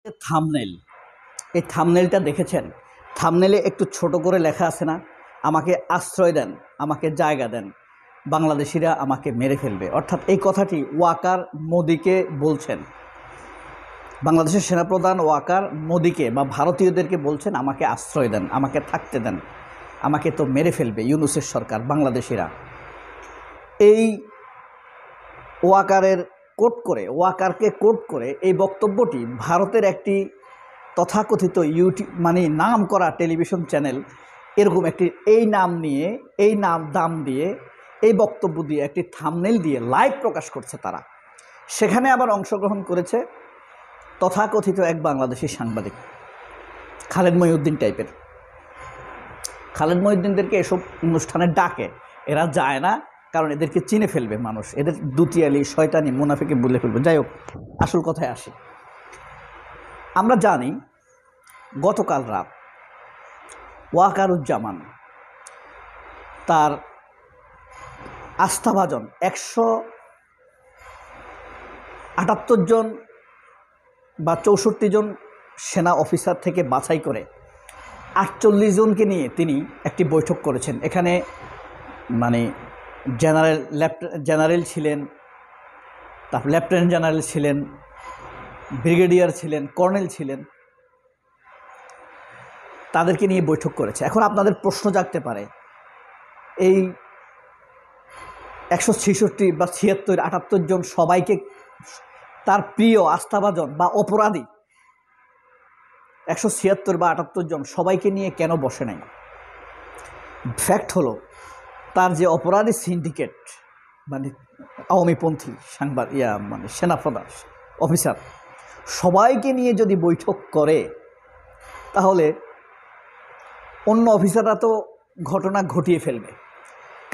Thumbnail, এই থাম্বনেলটা দেখেছেন? থাম্বনেলে একটু ছোট করে লেখা আছে না, আমাকে আশ্রয় দেন, আমাকে জায়গা দেন, বাংলাদেশিরা আমাকে মেরে ফেলবে। অর্থাৎ এই কথাটি ওয়াকার মোদিকে বলছেন, বাংলাদেশের সেনাপ্রধান ওয়াকার মোদিকে বা ভারতীয়দেরকে বলছেন আমাকে আশ্রয় দেন, আমাকে থাকতে দেন, আমাকে তো মেরে ফেলবে ইউনূসের সরকার, বাংলাদেশিরা। এই ওয়াকারকে কোট করে এই বক্তব্যটি ভারতের একটি তথাকথিত ইউটিউব নাম করা টেলিভিশন চ্যানেল এরকম একটি দাম দিয়ে এই বক্তব্য দিয়ে একটি থাম্বনেল দিয়ে লাইভ প্রকাশ করছে তারা। সেখানে আবার অংশগ্রহণ করেছে তথাকথিত এক বাংলাদেশি সাংবাদিক, খালেদ মহিউদ্দিন টাইপের। খালেদ মহিউদ্দিনদেরকে এসব অনুষ্ঠানে ডাকে, এরা যায় না, কারণ এদেরকে চিনে ফেলবে মানুষ, এদের দুতিয়ালি শয়তানি মুনাফিকে বলে ফেলবে। যাই হোক, আসল কথায় আসি। আমরা জানি গতকাল রাত ওয়াকারুজ্জামান তার আস্থাভাজন 178 জন বা 64 জন সেনা অফিসার থেকে বাছাই করে 48 জনকে নিয়ে তিনি একটি বৈঠক করেছেন। এখানে জেনারেল ছিলেন, তারপর লেফটেন্যান্ট জেনারেল ছিলেন, ব্রিগেডিয়ার ছিলেন, কর্নেল ছিলেন, তাদেরকে নিয়ে বৈঠক করেছে। এখন আপনাদের প্রশ্ন জাগতে পারে, এই 166 বা 76, 78 জন সবাইকে, তার প্রিয় আস্থাভাজন বা অপরাধী 176 বা 78 জন সবাইকে নিয়ে কেন বসে নাই? ফ্যাক্ট হলো, তার যে অপরাধী সিন্ডিকেট আওয়ামীপন্থী সেনাপ্রধান অফিসার সবাইকে নিয়ে যদি বৈঠক করে, তাহলে অন্য অফিসাররা তো ঘটনা ঘটিয়ে ফেলবে।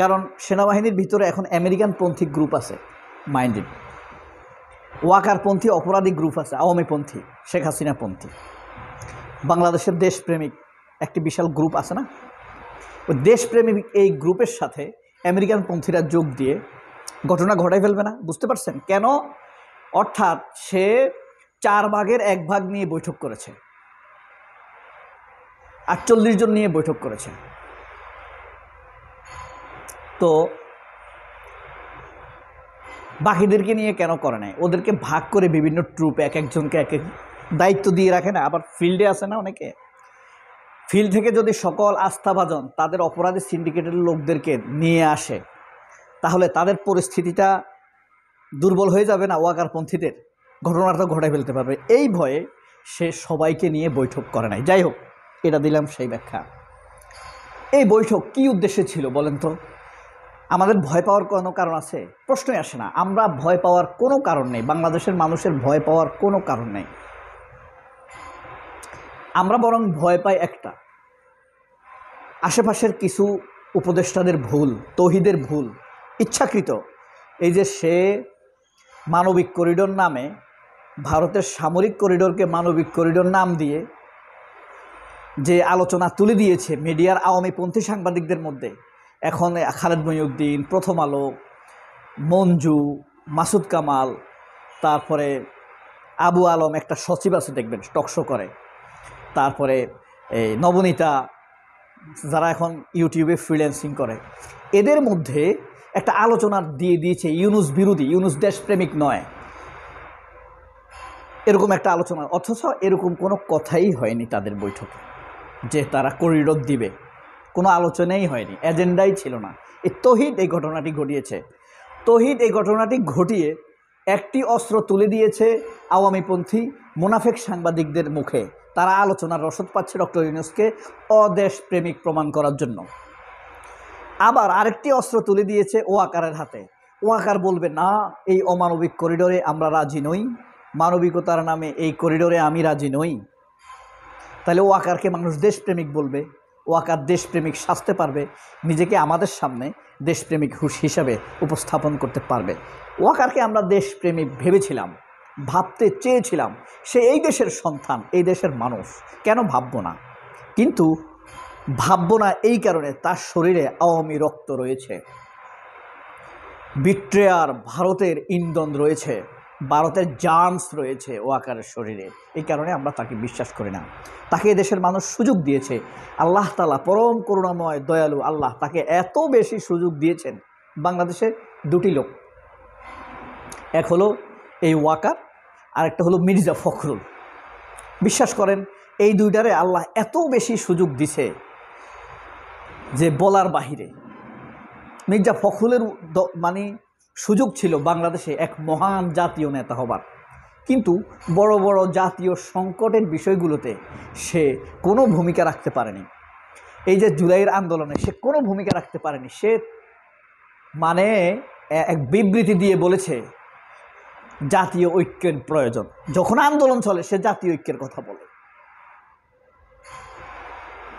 কারণ সেনাবাহিনীর ভিতরে এখন আমেরিকানপন্থী গ্রুপ আছে, মাইন্ডেড ওয়াকারপন্থী অপরাধী গ্রুপ আছে, আওয়ামীপন্থী, শেখ হাসিনাপন্থী, বাংলাদেশের দেশপ্রেমিক একটি বিশাল গ্রুপ আছে না? ওই দেশপ্রেমিক এই গ্রুপের সাথে আমেরিকানপন্থীরা যোগ দিয়ে ঘটনা ঘটাই ফেলবে না? বুঝতে পারছেন কেন? অর্থাৎ সে 4 ভাগের 1 ভাগ নিয়ে বৈঠক করেছে, 48 জন নিয়ে বৈঠক করেছে। তো বাকিদেরকে নিয়ে কেন করে নাই? ওদেরকে ভাগ করে বিভিন্ন ট্রুপ এক একজনকে এক এক দায়িত্ব দিয়ে রাখে না? আবার ফিল্ডে আসে না অনেকে, ফিল্ড থেকে যদি সকল আস্থাভাজন তাদের অপরাধী সিন্ডিকেটের লোকদেরকে নিয়ে আসে, তাহলে তাদের পরিস্থিতিটা দুর্বল হয়ে যাবে না? ওয়াকারপন্থীদের ঘটনাটা ঘটাই ফেলতে পারবে। এই ভয়ে সে সবাইকে নিয়ে বৈঠক করে নাই। যাই হোক, এটা দিলাম সেই ব্যাখ্যা। এই বৈঠক কি উদ্দেশ্যে ছিল বলেন তো? আমাদের ভয় পাওয়ার কোনো কারণ আছে? প্রশ্নই আসে না। আমরা ভয় পাওয়ার কোনো কারণ নেই, বাংলাদেশের মানুষের ভয় পাওয়ার কোনো কারণ নেই। আমরা বরং ভয় পাই একটা, আশেপাশের কিছু উপদেষ্টাদের ভুল, তৌহিদের ভুল, ইচ্ছাকৃত। এই যে সে মানবিক করিডোর নামে, ভারতের সামরিক করিডোরকে মানবিক করিডোর নাম দিয়ে যে আলোচনা তুলে দিয়েছে মিডিয়ার আওয়ামীপন্থী সাংবাদিকদের মধ্যে, এখন খালেদ মহিউদ্দিন, প্রথম আলো, মঞ্জু, মাসুদ কামাল, তারপরে আবু আলম, একটা সচিব আছে দেখবেন টকশো করে, তারপরে এই নবনীতা, যারা এখন ইউটিউবে ফ্রিল্যান্সিং করে, এদের মধ্যে একটা আলোচনা দিয়ে দিয়েছে ইউনূস বিরোধী, ইউনূস দেশপ্রেমিক নয়, এরকম একটা আলোচনা। অথচ এরকম কোনো কথাই হয়নি তাদের বৈঠকে যে তারা করিডোর দিবে, কোনো আলোচনাই হয়নি, এজেন্ডাই ছিল না। এই তৌহিদ এই ঘটনাটি ঘটিয়েছে। তৌহিদ এই ঘটনাটি ঘটিয়ে একটি অস্ত্র তুলে দিয়েছে আওয়ামীপন্থী মুনাফেক সাংবাদিকদের মুখে। তারা আলোচনার রসদ পাচ্ছে ডক্টর ইউনূসকে অদেশপ্রেমিক প্রমাণ করার জন্য। আবার আরেকটি অস্ত্র তুলে দিয়েছে ওয়াকারের হাতে। ওয়াকার বলবে, না, এই অমানবিক করিডোরে আমরা রাজি নই, মানবিকতার নামে এই করিডোরে আমি রাজি নই। তাহলে ওয়াকারকে মানুষ দেশপ্রেমিক বলবে, ওয়াকার দেশপ্রেমিক সাজতে পারবে, নিজেকে আমাদের সামনে দেশপ্রেমিক হিসাবে উপস্থাপন করতে পারবে। ওয়াকারকে আমরা দেশপ্রেমিক ভেবেছিলাম, ভাবতে চেয়েছিলাম, সে এই দেশের সন্তান, এই দেশের মানুষ, কেন ভাববো না? কিন্তু ভাববো না এই কারণে তার শরীরে আওয়ামী রক্ত রয়েছে, বিট্রেয়ার ভারতের ইন্ধন রয়েছে, ভারতের জার্মস রয়েছে ওয়াকারের শরীরে, এই কারণে আমরা তাকে বিশ্বাস করি না। তাকে দেশের মানুষ সুযোগ দিয়েছে, আল্লাহ তাআলা পরম করুণাময় দয়ালু আল্লাহ তাকে এত বেশি সুযোগ দিয়েছেন। বাংলাদেশে দুটি লোক, এক হলো এই ওয়াকার, আর একটা হলো মির্জা ফখরুল। বিশ্বাস করেন এই দুইটারে আল্লাহ এত বেশি সুযোগ দিছে যে বলার বাহিরে। মির্জা ফখরুলের মানে সুযোগ ছিল বাংলাদেশে এক মহান জাতীয় নেতা হবার, কিন্তু বড় বড় জাতীয় সংকটের বিষয়গুলোতে সে কোনো ভূমিকা রাখতে পারেনি। এই যে জুলাইয়ের আন্দোলনে সে কোনো ভূমিকা রাখতে পারেনি। সে মানে এক বিবৃতি দিয়ে বলেছে জাতীয় ঐক্যের প্রয়োজন। যখন আন্দোলন চলে সে জাতীয় ঐক্যের কথা বলে,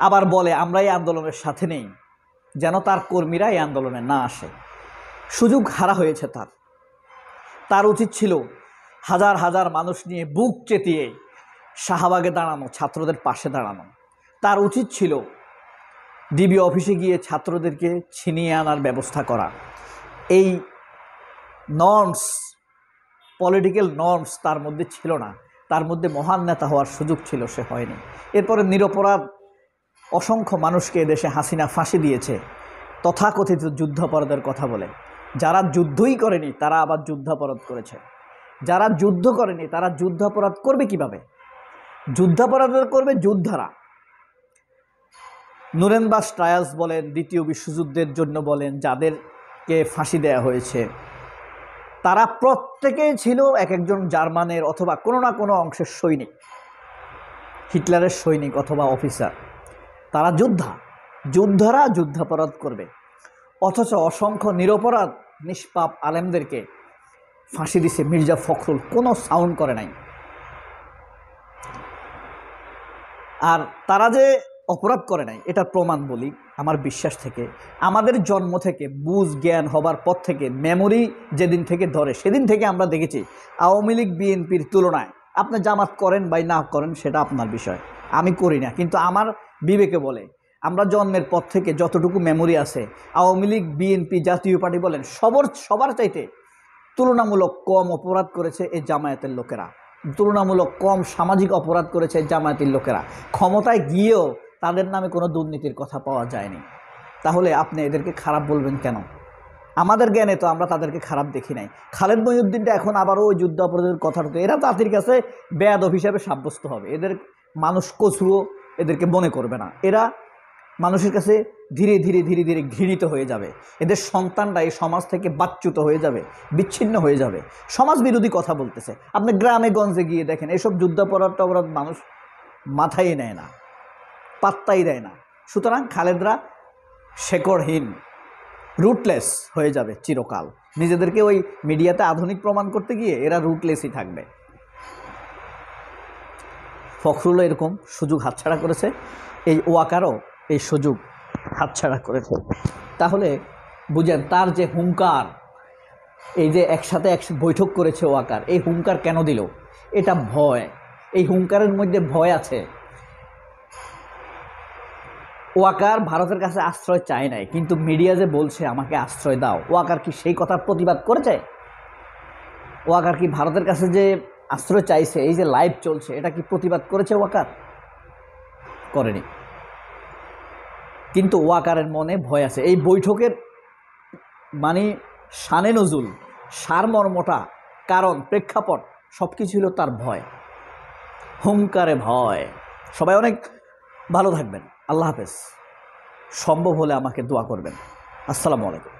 আবার বলে আমরা এই আন্দোলনের সাথে নেই, যেন তার কর্মীরা এই আন্দোলনে না আসে। সুযোগ হারা হয়েছে তার উচিত ছিল হাজার হাজার মানুষ নিয়ে বুক চেতিয়ে শাহবাগে দাঁড়ানো, ছাত্রদের পাশে দাঁড়ানো। তার উচিত ছিল ডিবি অফিসে গিয়ে ছাত্রদেরকে ছিনিয়ে আনার ব্যবস্থা করা। এই নর্মস, পলিটিক্যাল নর্মস তার মধ্যে ছিল না। তার মধ্যে মহান নেতা হওয়ার সুযোগ ছিল, সে হয়নি। এরপরে নিরপরাধ অসংখ্য মানুষকে এদেশে হাসিনা ফাঁসি দিয়েছে তথাকথিত যুদ্ধাপরাধের কথা বলে। যারা যুদ্ধই করেনি তারা আবার যুদ্ধাপরাধ করেছে। যারা যুদ্ধ করেনি তারা যুদ্ধাপরাধ করবে কিভাবে? যুদ্ধাপরাধ করবে যোদ্ধারা। নুরেনবার্গ ট্রায়ালস বলেন, দ্বিতীয় বিশ্বযুদ্ধের জন্য বলেন, যাদেরকে ফাঁসি দেওয়া হয়েছে তারা প্রত্যেকেই ছিল এক একজন জার্মানের অথবা কোনো না কোনো অংশের সৈনিক, হিটলারের সৈনিক অথবা অফিসার। তারা যোদ্ধারা যুদ্ধাপরাধ করবে, অথচ অসংখ্য নিরপরাধ নিষ্পাপ আলেমদেরকে ফাঁসি দিছে মির্জা ফখরুল, কোনো সাউন্ড করে নাই। আর তারা যে অপরাধ করে নাই এটার প্রমাণ বলি আমার বিশ্বাস থেকে। আমাদের জন্ম থেকে বুঝ জ্ঞান হবার পর থেকে, মেমোরি যেদিন থেকে ধরে সেদিন থেকে আমরা দেখেছি আওয়ামী লীগ বিএনপির তুলনায়, আপনি জামাত করেন বা না করেন সেটা আপনার বিষয়, আমি করি না, কিন্তু আমার বিবেকে বলে আমরা জন্মের পর থেকে যতটুকু মেমোরি আছে, আওয়ামী লীগ বিএনপি জাতীয় পার্টি বলেন সবার চাইতে তুলনামূলক কম অপরাধ করেছে এই জামায়াতের লোকেরা, তুলনামূলক কম সামাজিক অপরাধ করেছে জামায়াতের লোকেরা। ক্ষমতায় গিয়েও তাদের নামে কোনো দুর্নীতির কথা পাওয়া যায়নি। তাহলে আপনি এদেরকে খারাপ বলবেন কেন? আমাদের জ্ঞানে তো আমরা তাদেরকে খারাপ দেখি নাই। খালেদ মহিউদ্দিনটা এখন আবারও ওই যুদ্ধ অপরাধের কথা হতো, এরা জাতির কাছে বেয়াদব হিসাবে সাব্যস্ত হবে। এদের মানুষ কচুও এদেরকে মনে করবে না। এরা মানুষের কাছে ধীরে ধীরে ধীরে ধীরে ঘৃণিত হয়ে যাবে। এদের সন্তানরা এই সমাজ থেকে বাচ্যুত হয়ে যাবে, বিচ্ছিন্ন হয়ে যাবে, সমাজ বিরোধী কথা বলতেছে। আপনি গ্রামে গঞ্জে গিয়ে দেখেন এসব যুদ্ধাপরাধ টপরাধ মানুষ মাথায় নেয় না, পাত্তাই দেয় না। সুতরাং খালেদরা শেকড়হীন, রুটলেস হয়ে যাবে চিরকাল। নিজেদেরকে ওই মিডিয়াতে আধুনিক প্রমাণ করতে গিয়ে এরা রুটলেসই থাকবে। ফখরুলও এরকম সুযোগ হাতছাড়া করেছে, এই ওয়াকারও এই সুযোগ হাতছাড়া করেছে। তাহলে বুঝেন তার যে হুঙ্কার, এই যে একসাথে বৈঠক করেছে ওয়াকার, এই হুঙ্কার কেন দিল? এটা ভয়। এই হুঙ্কারের মধ্যে ভয় আছে। ওয়াকার ভারতের কাছে আশ্রয় চায় নাই, কিন্তু মিডিয়া যে বলছে আমাকে আশ্রয় দাও, ওয়াকার কি সেই কথার প্রতিবাদ করেছে? ওয়াকার কি ভারতের কাছে যে আশ্রয় চাইছে, এই যে লাইভ চলছে, এটা কি প্রতিবাদ করেছে? ওয়াকার করেনি। কিন্তু ওয়াকারের মনে ভয় আছে। এই বৈঠকের মানে শানে নজুল, সারমর্মটা, কারণ, প্রেক্ষাপট সব কিছু ছিল তার ভয়, হুঙ্কারে ভয়। সবাই অনেক ভালো থাকবেন। আল্লাহ হাফেজ। সম্ভব হলে আমাকে দোয়া করবেন। আসসালামু আলাইকুম।